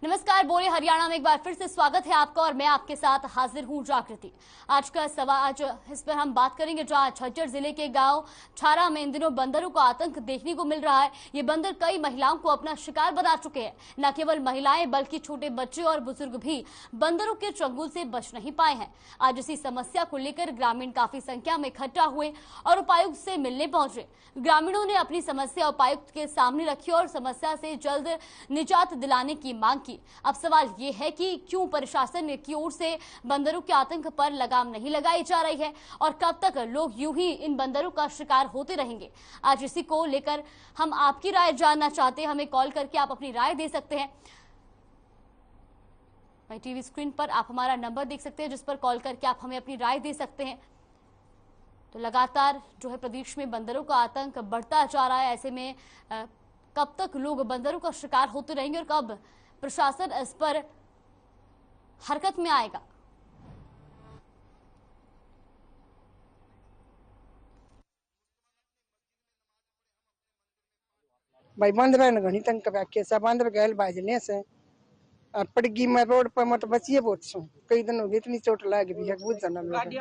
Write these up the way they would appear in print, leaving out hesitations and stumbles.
नमस्कार, बोले हरियाणा में एक बार फिर से स्वागत है आपका और मैं आपके साथ हाजिर हूं जागृति। आज इस पर हम बात करेंगे जहां झज्जर जिले के गांव छारा में इन दिनों बंदरों का आतंक देखने को मिल रहा है। ये बंदर कई महिलाओं को अपना शिकार बना चुके हैं। न केवल महिलाएं बल्कि छोटे बच्चे और बुजुर्ग भी बंदरों के चंगुल से बच नहीं पाए हैं। आज इसी समस्या को लेकर ग्रामीण काफी संख्या में इकट्ठा हुए और उपायुक्त से मिलने पहुंचे। ग्रामीणों ने अपनी समस्या उपायुक्त के सामने रखी और समस्या से जल्द निजात दिलाने की मांग की। अब सवाल ये है कि क्यों प्रशासन की ओर से बंदरों के आतंक पर लगाम नहीं लगाई जा रही है और कब तक लोग यूं ही इन बंदरों का शिकार होते रहेंगे। आज इसी को लेकर हम आपकी राय जानना चाहते हैं। हमें कॉल करके आप अपनी राय दे सकते हैं। मैं टीवी स्क्रीन पर आप हमारा नंबर देख सकते हैं जिस पर कॉल करके आप हमें अपनी राय दे सकते हैं। तो लगातार जो है प्रदेश में बंदरों का आतंक बढ़ता जा रहा है। ऐसे में कब तक लोग बंदरों का शिकार होते रहेंगे और कब प्रशासन इस पर हरकत में आएगा। भाई बंदर घनी तंग के सब बंदर गैल बाजने से पड़गी में रोड पर मत बचिए बहुत सो कई दिन हो गए इतनी चोट लग गई है बुझ जाना मेरे।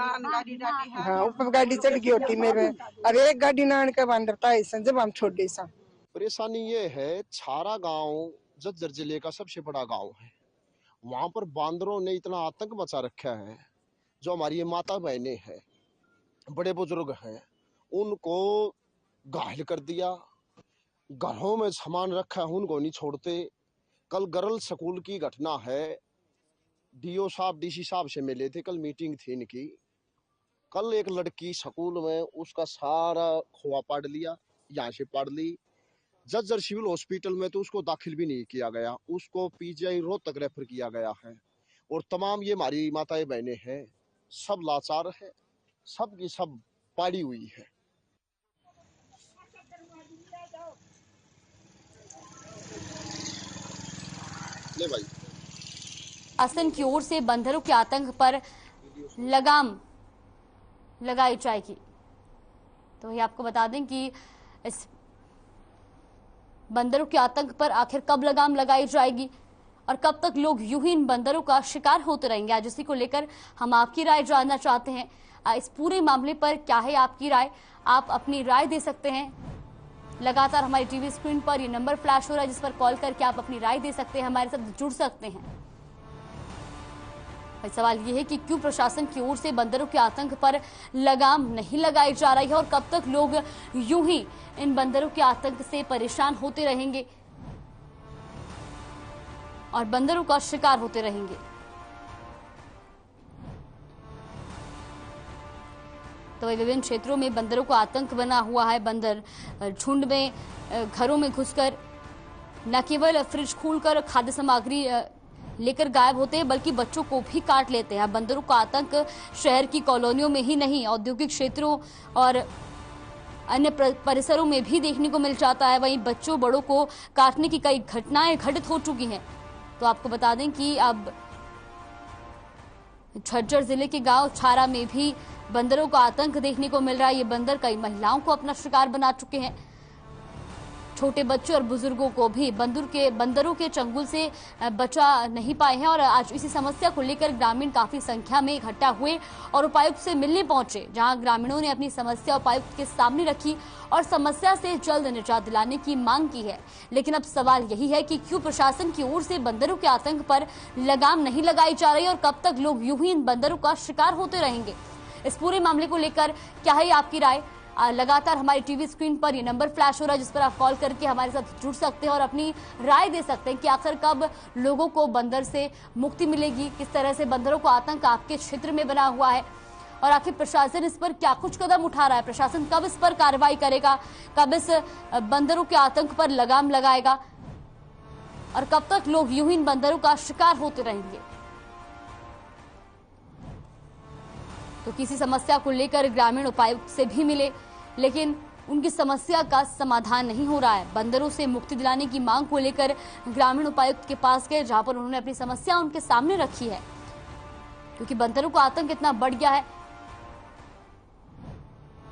हाँ ऊपर गाड़ी चढ़ गई होती मेरे। अरे एक गाड़ी नान के बंदर था जब हम छोटे सा। परेशानी ये है, छारा गांव झज्जर जिले का सबसे बड़ा गांव है। वहां पर बांदरों ने इतना आतंक मचा रखा है। जो हमारी ये माता बहनें हैं, बड़े बुजुर्ग हैं, उनको घायल कर दिया। घरों में सामान रखा है, उनको नहीं छोड़ते। कल गरल स्कूल की घटना है। डीओ साहब डीसी साहब से मिले थे, कल मीटिंग थी इनकी। कल एक लड़की स्कूल में उसका सारा खोआ पाड़ लिया, यहाँ से पाड़ ली। झज्जर सिविल हॉस्पिटल में तो उसको दाखिल भी नहीं किया गया, उसको पीजीआई रोहतक रेफर किया गया है। और तमाम ये हमारी माताएं बहनें हैं, सब लाचार है, सब की सब पाड़ी हुई है। ले भाई, शासन की ओर से बंदरों के आतंक पर लगाम लगाई जाएगी। तो ये आपको बता दें कि इस बंदरों के आतंक पर आखिर कब लगाम लगाई जाएगी और कब तक लोग यूं ही इन बंदरों का शिकार होते रहेंगे। आज इसी को लेकर हम आपकी राय जानना चाहते हैं। इस पूरे मामले पर क्या है आपकी राय, आप अपनी राय दे सकते हैं। लगातार हमारी टीवी स्क्रीन पर ये नंबर फ्लैश हो रहा है जिस पर कॉल करके आप अपनी राय दे सकते हैं, हमारे साथ जुड़ सकते हैं। सवाल यह है कि क्यों प्रशासन की ओर से बंदरों के आतंक पर लगाम नहीं लगाई जा रही है और कब तक लोग यूं ही इन बंदरों के आतंक से परेशान होते रहेंगे और बंदरों का शिकार होते रहेंगे। तो विभिन्न क्षेत्रों में बंदरों का आतंक बना हुआ है। बंदर झुंड में घरों में घुसकर न केवल फ्रिज खोलकर खाद्य सामग्री लेकर गायब होते हैं बल्कि बच्चों को भी काट लेते हैं। बंदरों का आतंक शहर की कॉलोनियों में ही नहीं, औद्योगिक क्षेत्रों और अन्य परिसरों में भी देखने को मिल जाता है। वहीं बच्चों बड़ों को काटने की कई घटनाएं घटित हो चुकी हैं। तो आपको बता दें कि अब झज्जर जिले के गांव छारा में भी बंदरों का आतंक देखने को मिल रहा है। ये बंदर कई महिलाओं को अपना शिकार बना चुके हैं। छोटे बच्चे और बुजुर्गों को भी बंदरों के चंगुल से बचा नहीं पाए हैं और आज इसी समस्या को लेकर ग्रामीण काफी संख्या में इकट्ठा हुए और उपायुक्त से मिलने पहुंचे, जहां ग्रामीणों ने अपनी समस्या उपायुक्त के सामने रखी और समस्या से जल्द निजात दिलाने की मांग की है। लेकिन अब सवाल यही है कि क्यों प्रशासन की ओर से बंदरों के आतंक पर लगाम नहीं लगाई जा रही और कब तक लोग यूं ही इन बंदरों का शिकार होते रहेंगे। इस पूरे मामले को लेकर क्या है आपकी राय। लगातार हमारी टीवी स्क्रीन पर ये नंबर फ्लैश हो रहा है जिस पर आप कॉल करके हमारे साथ जुड़ सकते हैं और अपनी राय दे सकते हैं कि आखिर कब लोगों को बंदर से मुक्ति मिलेगी, किस तरह से बंदरों का आतंक आपके क्षेत्र में बना हुआ है और आखिर प्रशासन इस पर क्या कुछ कदम उठा रहा है। प्रशासन कब इस पर कार्रवाई करेगा, कब इस बंदरों के आतंक पर लगाम लगाएगा और कब तक लोग यूं ही इन बंदरों का शिकार होते रहेंगे। तो किसी समस्या को लेकर ग्रामीण उपायुक्त से भी मिले लेकिन उनकी समस्या का समाधान नहीं हो रहा है। बंदरों से मुक्ति दिलाने की मांग को लेकर ग्रामीण उपायुक्त के पास गए, जहां पर उन्होंने अपनी समस्या उनके सामने रखी है, क्योंकि बंदरों का आतंक इतना बढ़ गया है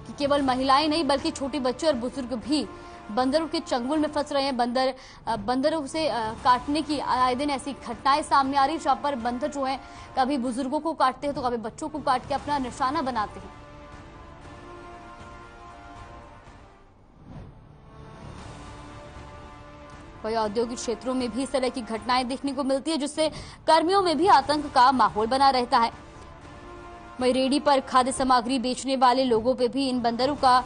कि केवल महिलाएं नहीं बल्कि छोटे बच्चे और बुजुर्ग भी बंदरों के चंगुल में फंस रहे हैं। बंदरों से काटने की आए दिन ऐसी घटनाएं सामने आ रही, जहां पर बंदर जो है कभी बुजुर्गों को काटते हैं तो कभी बच्चों को काट के अपना निशाना बनाते हैं। वही औद्योगिक क्षेत्रों में भी इस तरह की घटनाएं देखने को मिलती है, जिससे कर्मियों में भी आतंक का माहौल बना रहता है। वही रेहड़ी पर खाद्य सामग्री बेचने वाले लोगों पे भी इन बंदरों का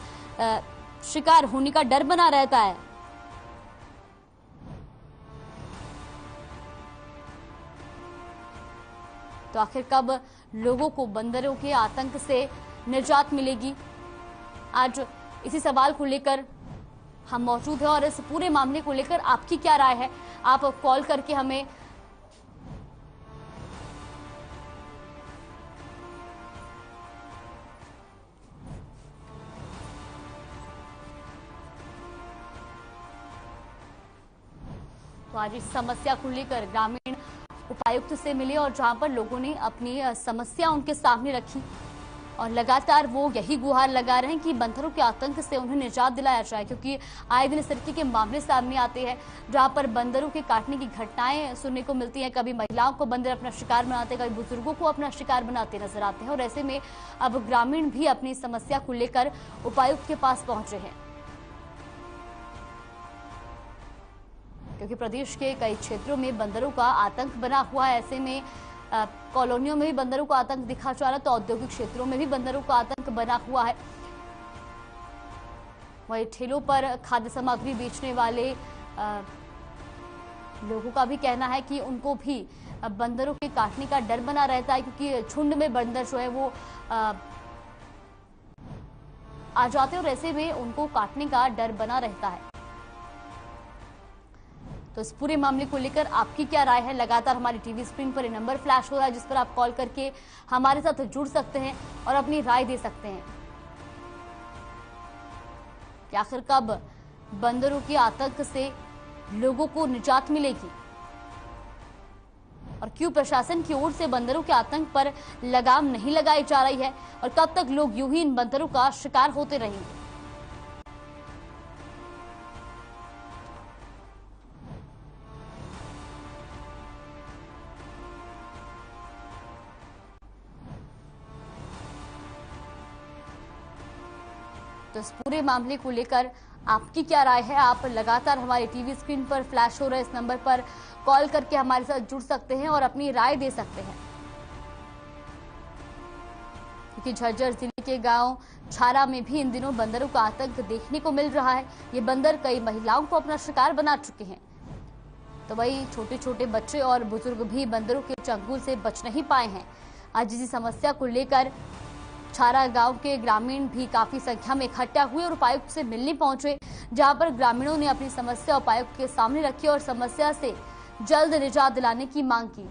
शिकार होने का डर बना रहता है। तो आखिर कब लोगों को बंदरों के आतंक से निजात मिलेगी? आज इसी सवाल को लेकर हम मौजूद हैं और इस पूरे मामले को लेकर आपकी क्या राय है, आप कॉल करके हमें तो आज इस समस्या को लेकर ग्रामीण उपायुक्त से मिले और जहां पर लोगों ने अपनी समस्या उनके सामने रखी और लगातार वो यही गुहार लगा रहे हैं कि बंदरों के आतंक से उन्हें निजात दिलाया जाए, क्योंकि आए दिन इस तरीके के मामले सामने आते हैं जहां पर बंदरों के काटने की घटनाएं सुनने को मिलती हैं। कभी महिलाओं को बंदर अपना शिकार बनाते हैं, कभी बुजुर्गों को अपना शिकार बनाते नजर आते हैं और ऐसे में अब ग्रामीण भी अपनी समस्या को लेकर उपायुक्त के पास पहुंचे हैं, क्योंकि प्रदेश के कई क्षेत्रों में बंदरों का आतंक बना हुआ है। ऐसे में कॉलोनियों में भी बंदरों का आतंक दिखा जा रहा है, तो औद्योगिक क्षेत्रों में भी बंदरों का आतंक बना हुआ है। वही ठेलों पर खाद्य सामग्री बेचने वाले लोगों का भी कहना है कि उनको भी बंदरों के काटने का डर बना रहता है, क्योंकि झुंड में बंदर जो है वो आ जाते हैं और ऐसे में उनको काटने का डर बना रहता है। तो इस पूरे मामले को लेकर आपकी क्या राय है? लगातार हमारी टीवी स्क्रीन पर नंबर फ्लैश हो रहा है, जिस पर आप कॉल करके हमारे साथ जुड़ सकते हैं और अपनी राय दे सकते हैं कि आखिर कब बंदरों के आतंक से लोगों को निजात मिलेगी और क्यों प्रशासन की ओर से बंदरों के आतंक पर लगाम नहीं लगाई जा रही है और कब तक लोग यूं ही इन बंदरों का शिकार होते रहेंगे। तो इस पूरे मामले को लेकर आपकी क्या राय है? आप लगातार हमारे टीवी स्क्रीन पर फ्लैश हो रहे इस नंबर पर कॉल करके हमारे साथ जुड़ सकते हैं और अपनी राय दे सकते हैं, क्योंकि झज्जर जिले के गांव छारा में भी इन दिनों बंदरों का आतंक देखने को मिल रहा है। ये बंदर कई महिलाओं को अपना शिकार बना चुके हैं, तो वही छोटे छोटे बच्चे और बुजुर्ग भी बंदरों के चंगुल से बच नहीं पाए हैं। आज इसी समस्या को लेकर छारा गांव के ग्रामीण भी काफी संख्या में इकट्ठा हुए और उपायुक्त से मिलने पहुंचे, जहां पर ग्रामीणों ने अपनी समस्या उपायुक्त के सामने रखी और समस्या से जल्द निजात दिलाने की मांग की।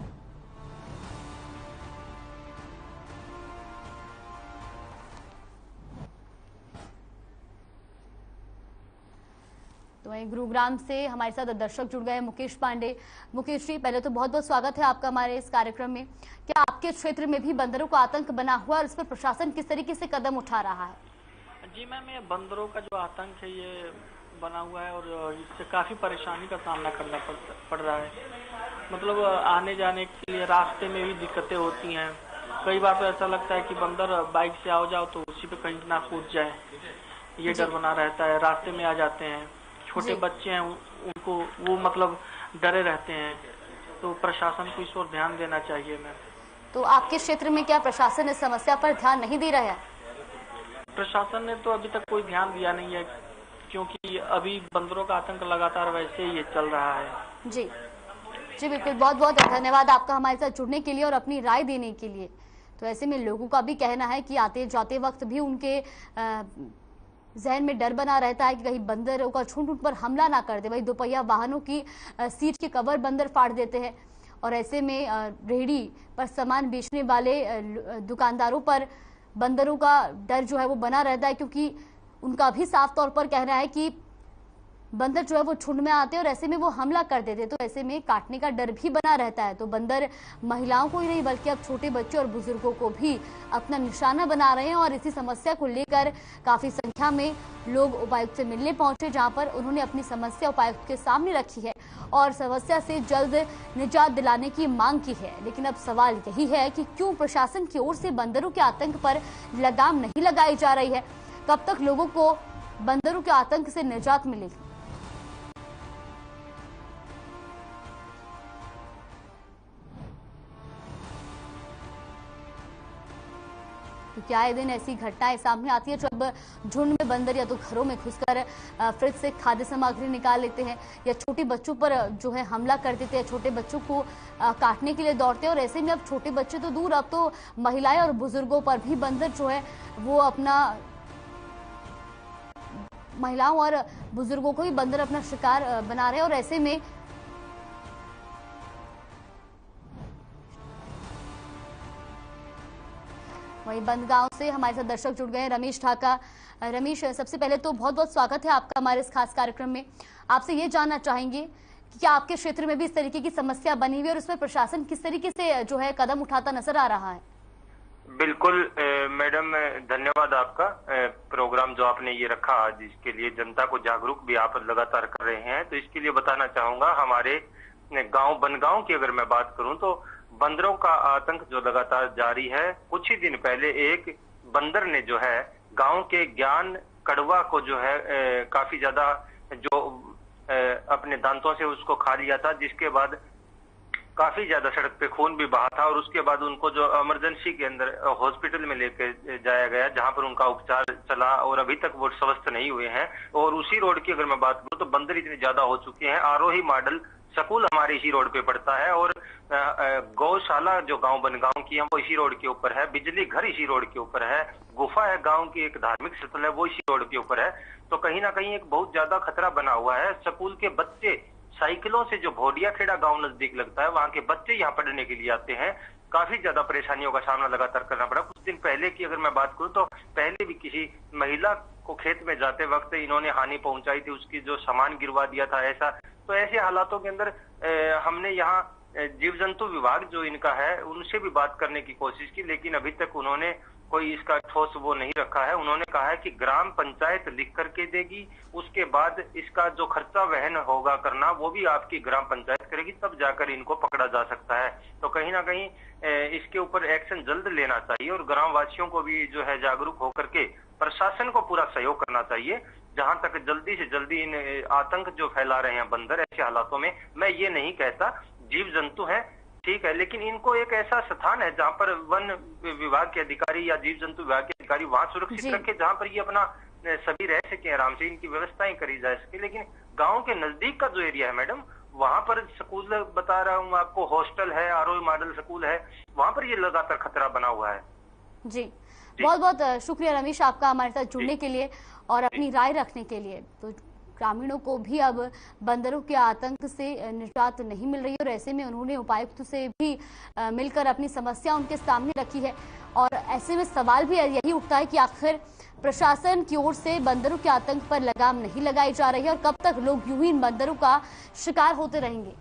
तो वहीं गुरुग्राम से हमारे साथ दर्शक जुड़ गए हैं, मुकेश पांडे। मुकेश जी, पहले तो बहुत बहुत स्वागत है आपका हमारे इस कार्यक्रम में। क्या आपके क्षेत्र में भी बंदरों का आतंक बना हुआ है और इस पर प्रशासन किस तरीके से कदम उठा रहा है? जी मैम, ये बंदरों का जो आतंक है ये बना हुआ है और इससे काफी परेशानी का सामना करना पड़ रहा है। मतलब आने जाने के लिए रास्ते में भी दिक्कतें होती हैं। कई बार तो ऐसा लगता है कि बंदर बाइक से आओ जाओ तो उसी पे कहीं ना कूद जाए, ये डर बना रहता है। रास्ते में आ जाते हैं, छोटे बच्चे हैं उनको वो मतलब डरे रहते हैं, तो प्रशासन को इस ओर ध्यान देना चाहिए मैम। तो आपके क्षेत्र में क्या प्रशासन इस समस्या पर ध्यान नहीं दे रहा है? प्रशासन ने तो अभी तक कोई ध्यान दिया नहीं है, क्योंकि अभी बंदरों का आतंक लगातार वैसे ही चल रहा है। जी जी बिल्कुल, बहुत बहुत धन्यवाद आपका हमारे साथ जुड़ने के लिए और अपनी राय देने के लिए। तो ऐसे में लोगों का भी कहना है कि आते जाते वक्त भी उनके जहन में डर बना रहता है कि कहीं बंदरों का झुंड उन पर हमला ना कर दे। वही दोपहिया वाहनों की सीट के कवर बंदर फाड़ देते हैं और ऐसे में रेहड़ी पर सामान बेचने वाले दुकानदारों पर बंदरों का डर जो है वो बना रहता है, क्योंकि उनका भी साफ तौर पर कहना है कि बंदर जो है वो झुंड में आते हैं और ऐसे में वो हमला कर देते हैं, तो ऐसे में काटने का डर भी बना रहता है। तो बंदर महिलाओं को ही नहीं बल्कि अब छोटे बच्चों और बुजुर्गों को भी अपना निशाना बना रहे हैं। और इसी समस्या को लेकर काफी संख्या में लोग उपायुक्त से मिलने पहुंचे, जहां पर उन्होंने अपनी समस्या उपायुक्त के सामने रखी है और समस्या से जल्द निजात दिलाने की मांग की है। लेकिन अब सवाल यही है कि क्यों प्रशासन की ओर से बंदरों के आतंक पर लगाम नहीं लगाई जा रही है? कब तक लोगों को बंदरों के आतंक से निजात मिलेगी? क्योंकि आए दिन ऐसी घटनाएं सामने आती है जब झुंड में बंदर या तो घरों में घुसकर फ्रिज से खाद्य सामग्री निकाल लेते हैं या छोटे बच्चों पर जो है हमला कर देते हैं, छोटे बच्चों को काटने के लिए दौड़ते हैं। और ऐसे में अब छोटे बच्चे तो दूर, अब तो महिलाएं और बुजुर्गों पर भी बंदर जो है वो अपना, महिलाओं और बुजुर्गों को ही बंदर अपना शिकार बना रहे हैं। और ऐसे में वहीं बंदगांव से हमारे साथ दर्शक जुड़ गए हैं, रमेश ढाका। रमेश, सबसे पहले तो बहुत बहुत स्वागत है आपका हमारे इस खास कार्यक्रम में। आपसे ये जानना चाहेंगे कि क्या आपके क्षेत्र में भी इस तरीके की समस्या बनी हुई है और उसमें प्रशासन किस तरीके से जो है कदम उठाता नजर आ रहा है? बिल्कुल मैडम, धन्यवाद आपका। प्रोग्राम जो आपने ये रखा आज, इसके लिए जनता को जागरूक भी आप लगातार कर रहे हैं। तो इसके लिए बताना चाहूंगा, हमारे गांव बनगांव की अगर मैं बात करूं तो बंदरों का आतंक जो लगातार जारी है। कुछ ही दिन पहले एक बंदर ने जो है गांव के ज्ञान कड़वा को जो है काफी ज्यादा जो अपने दांतों से उसको खा लिया था, जिसके बाद काफी ज्यादा सड़क पे खून भी बहा था। और उसके बाद उनको जो इमरजेंसी के अंदर हॉस्पिटल में लेके जाया गया, जहां पर उनका उपचार चला और अभी तक वो स्वस्थ नहीं हुए हैं। और उसी रोड की अगर मैं बात करूं तो बंदर इतने ज्यादा हो चुके हैं। आरोही मॉडल स्कूल हमारे इसी रोड पे पड़ता है और गौशाला जो गांव बनगांव की है वो इसी रोड के ऊपर है। बिजली घर इसी रोड के ऊपर है। गुफा है गांव की, एक धार्मिक स्थल है, वो इसी रोड के ऊपर है। तो कहीं ना कहीं एक बहुत ज्यादा खतरा बना हुआ है। स्कूल के बच्चे साइकिलों से, जो भोडिया खेड़ा गांव नजदीक लगता है, वहां के बच्चे यहाँ पढ़ने के लिए आते हैं। काफी ज्यादा परेशानियों का सामना लगातार करना पड़ा। कुछ दिन पहले की अगर मैं बात करूं तो पहले भी किसी महिला को खेत में जाते वक्त इन्होंने हानि पहुंचाई थी, उसकी जो सामान गिरवा दिया था ऐसा। तो ऐसे हालातों के अंदर हमने यहाँ जीव जंतु विभाग जो इनका है उनसे भी बात करने की कोशिश की, लेकिन अभी तक उन्होंने कोई इसका ठोस वो नहीं रखा है। उन्होंने कहा है कि ग्राम पंचायत लिख करके देगी, उसके बाद इसका जो खर्चा वहन होगा करना वो भी आपकी ग्राम पंचायत करेगी, तब जाकर इनको पकड़ा जा सकता है। तो कहीं ना कहीं इसके ऊपर एक्शन जल्द लेना चाहिए और ग्राम वासियों को भी जो है जागरूक होकर के प्रशासन को पूरा सहयोग करना चाहिए। जहां तक जल्दी से जल्दी इन आतंक जो फैला रहे हैं बंदर, ऐसे हालातों में मैं ये नहीं कहता, जीव जंतु हैं ठीक है, लेकिन इनको एक ऐसा स्थान है जहां पर वन विभाग के अधिकारी या जीव जंतु विभाग के अधिकारी वहां सुरक्षित रखे, जहां पर ये अपना सभी रह सके आराम से, इनकी व्यवस्थाएं करी जा सके। लेकिन गांव के नजदीक का जो एरिया है मैडम, वहां पर स्कूल बता रहा हूँ आपको, हॉस्टल है, आरओ मॉडल स्कूल है, वहां पर ये लगातार खतरा बना हुआ है। जी, बहुत बहुत शुक्रिया रमेश आपका हमारे साथ जुड़ने के लिए और अपनी राय रखने के लिए। तो ग्रामीणों को भी अब बंदरों के आतंक से निजात नहीं मिल रही है और ऐसे में उन्होंने उपायुक्त से भी मिलकर अपनी समस्या उनके सामने रखी है। और ऐसे में सवाल भी यही उठता है कि आखिर प्रशासन की ओर से बंदरों के आतंक पर लगाम नहीं लगाई जा रही है और कब तक लोग यूं ही इन बंदरों का शिकार होते रहेंगे।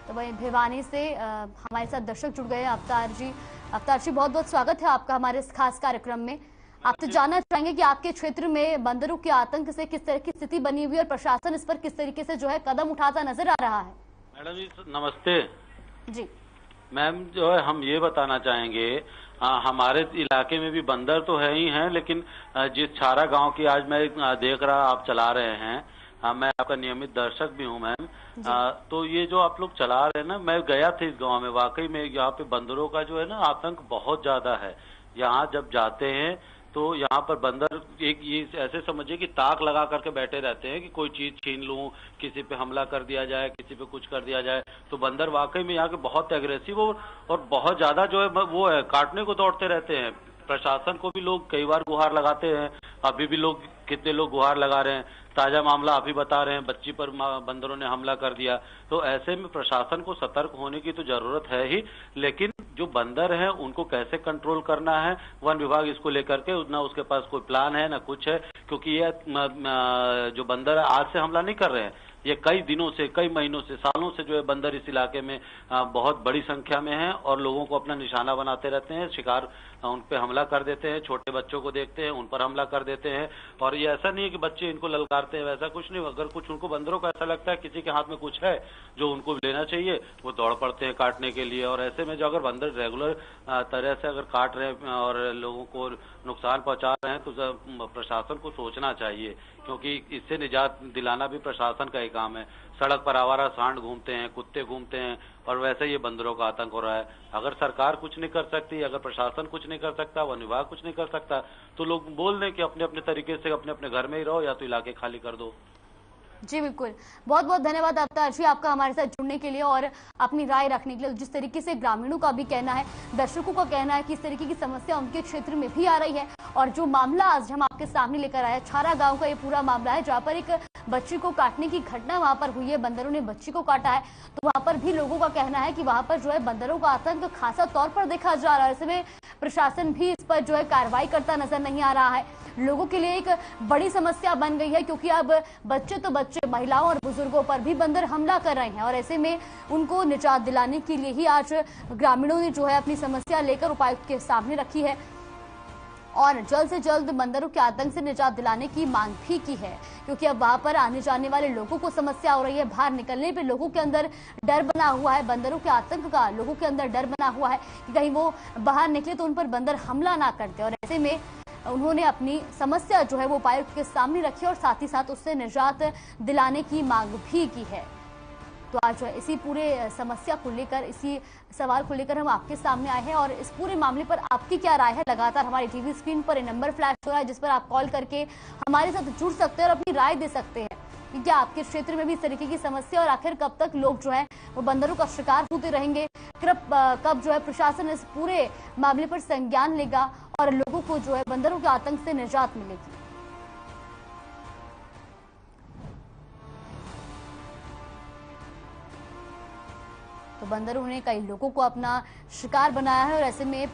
तो वहीं भिवानी से हमारे साथ दर्शक जुड़ गए अवतार जी। अवतार जी, बहुत बहुत स्वागत है आपका हमारे इस खास कार्यक्रम में। आपसे जानना चाहेंगे कि आपके क्षेत्र में बंदरों के आतंक से किस तरह की स्थिति बनी हुई है और प्रशासन इस पर किस तरीके से जो है कदम उठाता नजर आ रहा है। मैडम जी नमस्ते जी मैम, जो है हम ये बताना चाहेंगे, हमारे इलाके में भी बंदर तो है ही हैं, लेकिन जिस छारा गांव की आज मैं देख रहा आप चला रहे हैं, मैं आपका नियमित दर्शक भी हूं मैम। तो ये जो आप लोग चला रहे हैं ना, मैं गया था इस गांव में, वाकई में यहाँ पे बंदरों का जो है ना आतंक बहुत ज्यादा है। यहाँ जब जाते हैं तो यहाँ पर बंदर एक ये ऐसे समझिए कि ताक लगा करके बैठे रहते हैं कि कोई चीज छीन लूं, किसी पे हमला कर दिया जाए, किसी पे कुछ कर दिया जाए। तो बंदर वाकई में यहाँ के बहुत एग्रेसिव और बहुत ज्यादा जो है वो है, काटने को दौड़ते रहते हैं। प्रशासन को भी लोग कई बार गुहार लगाते हैं, अभी भी लोग कितने लोग गुहार लगा रहे हैं। ताजा मामला अभी बता रहे हैं, बच्ची पर बंदरों ने हमला कर दिया। तो ऐसे में प्रशासन को सतर्क होने की तो जरूरत है ही, लेकिन जो बंदर हैं उनको कैसे कंट्रोल करना है, वन विभाग इसको लेकर के ना उसके पास कोई प्लान है ना कुछ है, क्योंकि ये जो बंदर है आज से हमला नहीं कर रहे हैं, ये कई दिनों से, कई महीनों से, सालों से जो है बंदर इस इलाके में बहुत बड़ी संख्या में है और लोगों को अपना निशाना बनाते रहते हैं, शिकार उन पे हमला कर देते हैं, छोटे बच्चों को देखते हैं उन पर हमला कर देते हैं। और ये ऐसा नहीं है कि बच्चे इनको ललकारते हैं, वैसा कुछ नहीं। अगर कुछ उनको बंदरों को ऐसा लगता है किसी के हाथ में कुछ है जो उनको लेना चाहिए, वो दौड़ पड़ते हैं काटने के लिए। और ऐसे में जो अगर बंदर रेगुलर तरह से अगर काट रहे हैं और लोगों को नुकसान पहुंचा रहे हैं तो प्रशासन को सोचना चाहिए, क्योंकि इससे निजात दिलाना भी प्रशासन का ही काम है। सड़क पर आवारा सांड घूमते हैं, कुत्ते घूमते हैं और वैसे ये बंदरों का आतंक हो रहा है। अगर सरकार कुछ नहीं कर सकती, अगर प्रशासन कुछ नहीं कर सकता, वन विभाग कुछ नहीं कर सकता, तो लोग बोल दें कि अपने अपने तरीके से अपने अपने घर में ही रहो या तो इलाके खाली कर दो। जी बिल्कुल, बहुत बहुत धन्यवाद अवतार जी आपका हमारे साथ जुड़ने के लिए और अपनी राय रखने के लिए। जिस तरीके से ग्रामीणों का भी कहना है, दर्शकों का कहना है कि इस तरीके की समस्या उनके क्षेत्र में भी आ रही है। और जो मामला आज हम आपके सामने लेकर आए, छारा गांव का ये पूरा मामला है जहां पर एक बच्ची को काटने की घटना वहां पर हुई है, बंदरों ने बच्ची को काटा है। तो वहां पर भी लोगों का कहना है कि वहां पर जो है बंदरों का आतंक खासा तौर पर देखा जा रहा है। ऐसे में प्रशासन भी इस पर जो है कार्रवाई करता नजर नहीं आ रहा है। लोगों के लिए एक बड़ी समस्या बन गई है, क्योंकि अब बच्चे तो बच्चे, महिलाओं और बुजुर्गों पर भी बंदर हमला कर रहे हैं। और ऐसे में उनको निजात दिलाने के लिए ही आज ग्रामीणों ने जो है अपनी समस्या लेकर उपायुक्त के सामने रखी है और जल्द से जल्द बंदरों के आतंक से निजात दिलाने की मांग भी की है, क्योंकि अब वहां पर आने जाने वाले लोगों को समस्या हो रही है। बाहर निकलने पे लोगों के अंदर डर बना हुआ है, बंदरों के आतंक का लोगों के अंदर डर बना हुआ है कि कहीं वो बाहर निकले तो उन पर बंदर हमला ना करते। और ऐसे में उन्होंने अपनी समस्या जो है वो उपायुक्त के सामने रखी और साथ ही साथ उससे निजात दिलाने की मांग भी की है। तो आज इसी पूरे समस्या को लेकर, इसी सवाल को लेकर हम आपके सामने आए हैं और इस पूरे मामले पर आपकी क्या राय है। लगातार हमारी टीवी स्क्रीन पर नंबर फ्लैश हो रहा है जिस पर आप कॉल करके हमारे साथ जुड़ सकते हैं और अपनी राय दे सकते हैं कि क्या आपके क्षेत्र में भी इस तरीके की समस्या और आखिर कब तक लोग जो है वो बंदरों का शिकार होते रहेंगे, कब जो है प्रशासन इस पूरे मामले पर संज्ञान लेगा और लोगों को जो है बंदरों के आतंक से निजात मिलेगी। तो बंदरों ने कई लोगों को अपना शिकार बनाया है और ऐसे में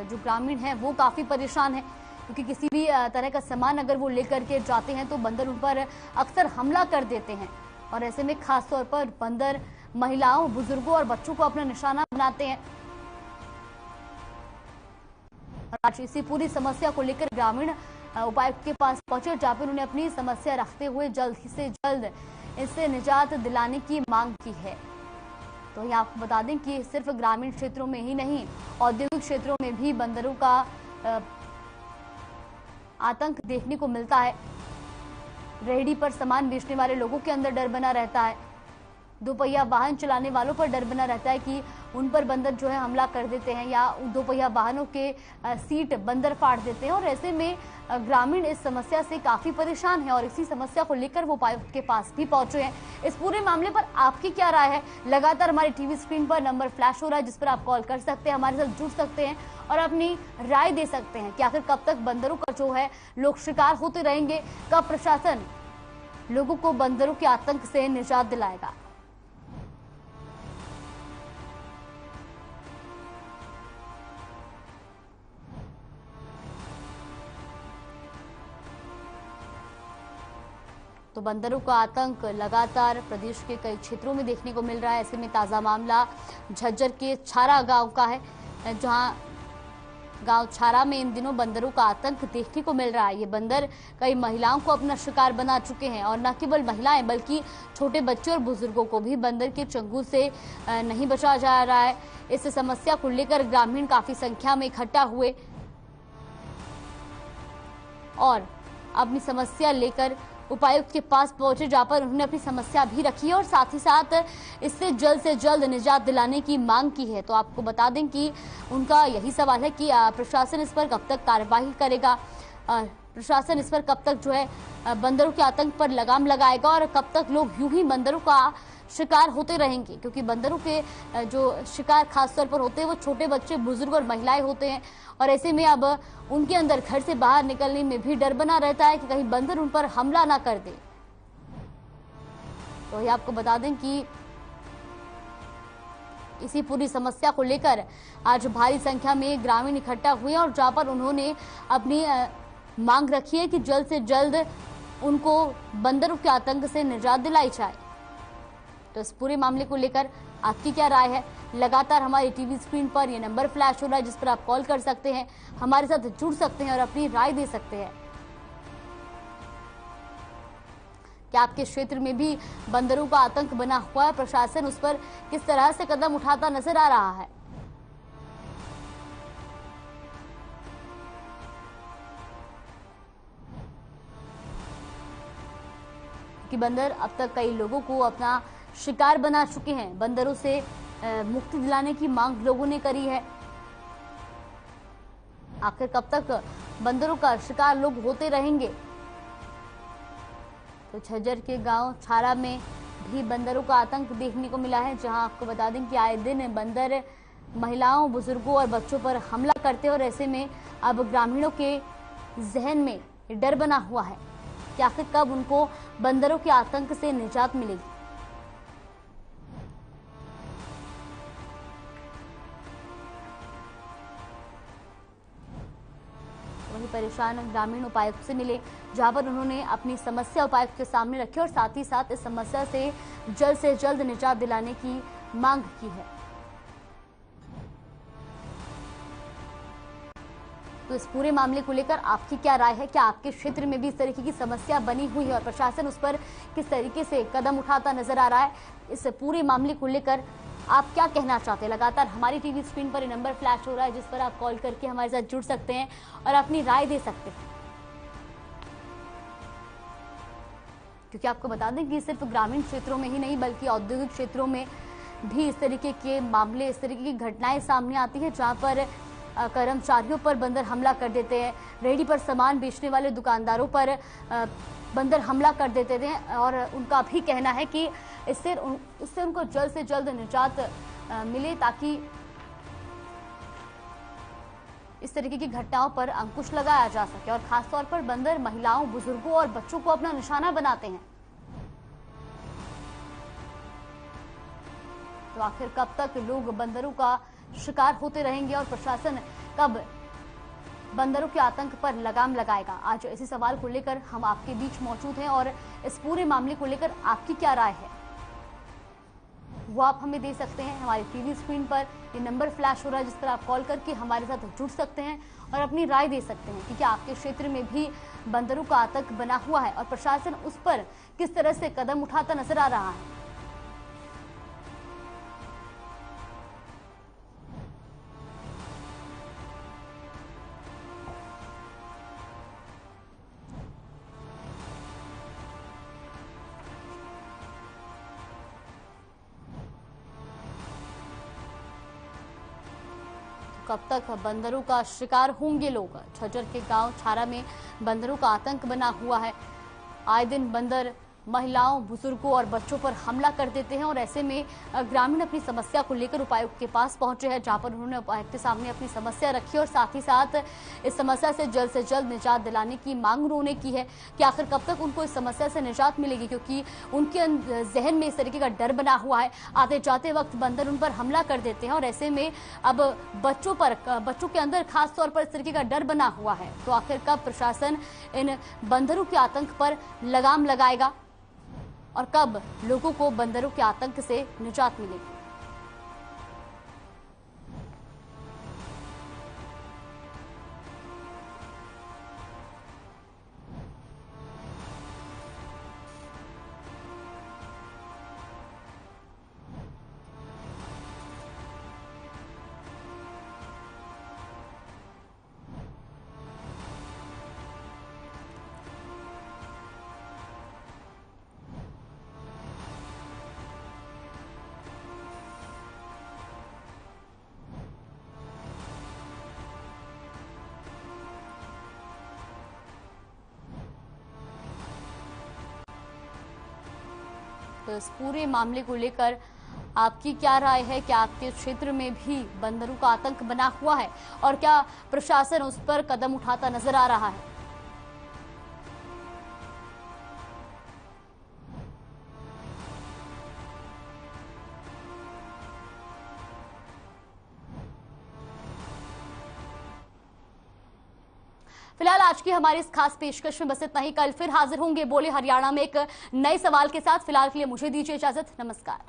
जो ग्रामीण हैं वो काफी परेशान हैं, क्योंकि किसी भी तरह का सामान अगर वो लेकर के जाते हैं तो बंदर उन पर अक्सर हमला कर देते हैं। और ऐसे में खास तौर पर बंदर महिलाओं, बुजुर्गों और बच्चों को अपना निशाना बनाते हैं। आज इसी पूरी समस्या को लेकर ग्रामीण उपायुक्त के पास पहुंचे, जहां पर उन्होंने अपनी समस्या रखते हुए जल्द से जल्द इससे निजात दिलाने की मांग की है। तो यहाँ आपको बता दें कि सिर्फ ग्रामीण क्षेत्रों में ही नहीं, औद्योगिक क्षेत्रों में भी बंदरों का आतंक देखने को मिलता है। रेहड़ी पर सामान बेचने वाले लोगों के अंदर डर बना रहता है, दोपहिया वाहन चलाने वालों पर डर बना रहता है कि उन पर बंदर जो है हमला कर देते हैं या दोपहिया वाहनों के सीट बंदर फाड़ देते हैं। और ऐसे में ग्रामीण इस समस्या से काफी परेशान है और इसी समस्या को लेकर वो उपायुक्त के पास भी पहुंचे हैं। इस पूरे मामले पर आपकी क्या राय है? लगातार हमारी टीवी स्क्रीन पर नंबर फ्लैश हो रहा है जिस पर आप कॉल कर सकते हैं, हमारे साथ जुड़ सकते हैं और अपनी राय दे सकते हैं कि आखिर कब तक बंदरों का जो है लोग शिकार होते रहेंगे, कब प्रशासन लोगों को बंदरों के आतंक से निजात दिलाएगा। तो बंदरों का आतंक लगातार प्रदेश के कई क्षेत्रों में देखने को मिल रहा है। ऐसे में ताजा मामला झज्जर के छारा गांव का है, जहां गांव छारा में इन दिनों बंदरों का आतंक देखने को मिल रहा है। ये बंदर कई महिलाओं को अपना शिकार बना चुके हैं और न केवल महिलाएं बल्कि छोटे बच्चे और बुजुर्गों को भी बंदर के चंगुल से नहीं बचा जा रहा है। इस समस्या को लेकर ग्रामीण काफी संख्या में इकट्ठा हुए और अपनी समस्या लेकर उपायुक्त के पास पहुंचे, जहां पर उन्होंने अपनी समस्या भी रखी है और साथ ही साथ इससे जल्द से जल्द निजात दिलाने की मांग की है। तो आपको बता दें कि उनका यही सवाल है कि प्रशासन इस पर कब तक कार्यवाही करेगा, प्रशासन इस पर कब तक जो है बंदरों के आतंक पर लगाम लगाएगा और कब तक लोग यूं ही बंदरों का शिकार होते रहेंगे, क्योंकि बंदरों के जो शिकार खासतौर पर होते हैं वो छोटे बच्चे, बुजुर्ग और महिलाएं होते हैं। और ऐसे में अब उनके अंदर घर से बाहर निकलने में भी डर बना रहता है कि कहीं बंदर उन पर हमला ना कर दे। तो ये आपको बता दें कि इसी पूरी समस्या को लेकर आज भारी संख्या में ग्रामीण इकट्ठा हुए और जहां पर उन्होंने अपनी मांग रखी है कि जल्द से जल्द उनको बंदरों के आतंक से निजात दिलाई जाए। तो इस पूरे मामले को लेकर आपकी क्या राय है? लगातार हमारी टीवी स्क्रीन पर ये नंबर फ्लैश हो रहा है जिस पर आप कॉल कर सकते हैं, हमारे साथ जुड़ सकते हैं और अपनी राय दे सकते हैं। क्या आपके क्षेत्र में भी बंदरों का आतंक बना हुआ है? प्रशासन उस पर किस तरह से कदम उठाता नजर आ रहा है? कि बंदर अब तक कई लोगों को अपना शिकार बना चुके हैं। बंदरों से मुक्ति दिलाने की मांग लोगों ने करी है। आखिर कब तक बंदरों का शिकार लोग होते रहेंगे? तो झज्जर के गांव छारा में भी बंदरों का आतंक देखने को मिला है, जहां आपको बता दें कि आए दिन बंदर महिलाओं, बुजुर्गों और बच्चों पर हमला करते हैं और ऐसे में अब ग्रामीणों के जहन में डर बना हुआ है कि आखिर कब उनको बंदरों के आतंक से निजात मिलेगी। वही परेशान ग्रामीण उपायुक्त से मिले, जहां पर उन्होंने अपनी समस्या उपायुक्त के सामने रखी और साथ ही साथ इस समस्या से जल्द निजात दिलाने की मांग की है। तो इस पूरे मामले को लेकर आपकी क्या राय है? क्या आपके क्षेत्र में भी इस तरीके की समस्या बनी हुई है और प्रशासन उस पर किस तरीके से कदम उठाता नजर आ रहा है? इस पूरे मामले को लेकर आप क्या कहना चाहते हैं? लगातार हमारी टीवी स्क्रीन पर ये नंबर फ्लैश हो रहा है जिस पर आप कॉल करके हमारे साथ जुड़ सकते हैं और अपनी राय दे सकते हैं, क्योंकि आपको बता दें कि सिर्फ ग्रामीण क्षेत्रों में ही नहीं बल्कि औद्योगिक क्षेत्रों में भी इस तरीके के मामले, इस तरीके की घटनाएं सामने आती है, जहां पर कर्मचारियों पर बंदर हमला कर देते हैं। रेहड़ी पर सामान बेचने वाले दुकानदारों पर बंदर हमला कर देते थे और उनका भी कहना है कि इससे उनको जल्द से जल्द निजात मिले, ताकि इस तरीके की घटनाओं पर अंकुश लगाया जा सके। और खासतौर पर बंदर महिलाओं, बुजुर्गों और बच्चों को अपना निशाना बनाते हैं। तो आखिर कब तक लोग बंदरों का शिकार होते रहेंगे और प्रशासन कब बंदरों के आतंक पर लगाम लगाएगा? आज इसी सवाल को लेकर हम आपके बीच मौजूद हैं और इस पूरे मामले को लेकर आपकी क्या राय है वो आप हमें दे सकते हैं। हमारी टीवी स्क्रीन पर ये नंबर फ्लैश हो रहा है जिस पर आप कॉल करके हमारे साथ जुड़ सकते हैं और अपनी राय दे सकते हैं कि क्या आपके क्षेत्र में भी बंदरों का आतंक बना हुआ है और प्रशासन उस पर किस तरह से कदम उठाता नजर आ रहा है। कब तक बंदरों का शिकार होंगे लोग? झज्जर के गांव छारा में बंदरों का आतंक बना हुआ है। आए दिन बंदर महिलाओं, बुजुर्गों और बच्चों पर हमला कर देते हैं और ऐसे में ग्रामीण अपनी समस्या को लेकर उपायुक्त के पास पहुंचे हैं, जहां पर उन्होंने उपायुक्त के सामने अपनी समस्या रखी और साथ ही साथ इस समस्या से जल्द निजात दिलाने की मांग उन्होंने की है कि आखिर कब तक उनको इस समस्या से निजात मिलेगी, क्योंकि उनके जहन में इस तरीके का डर बना हुआ है। आते जाते वक्त बंदर उन पर हमला कर देते हैं और ऐसे में अब बच्चों के अंदर खास तौर पर इस तरीके का डर बना हुआ है। तो आखिर कब प्रशासन इन बंदरों के आतंक पर लगाम लगाएगा और कब लोगों को बंदरों के आतंक से निजात मिलेगी? तो इस पूरे मामले को लेकर आपकी क्या राय है? क्या आपके क्षेत्र में भी बंदरों का आतंक बना हुआ है और क्या प्रशासन उस पर कदम उठाता नजर आ रहा है? आज की हमारी इस खास पेशकश में बस इतना ही। कल फिर हाजिर होंगे बोले हरियाणा में एक नए सवाल के साथ। फिलहाल के लिए मुझे दीजिए इजाजत। नमस्कार।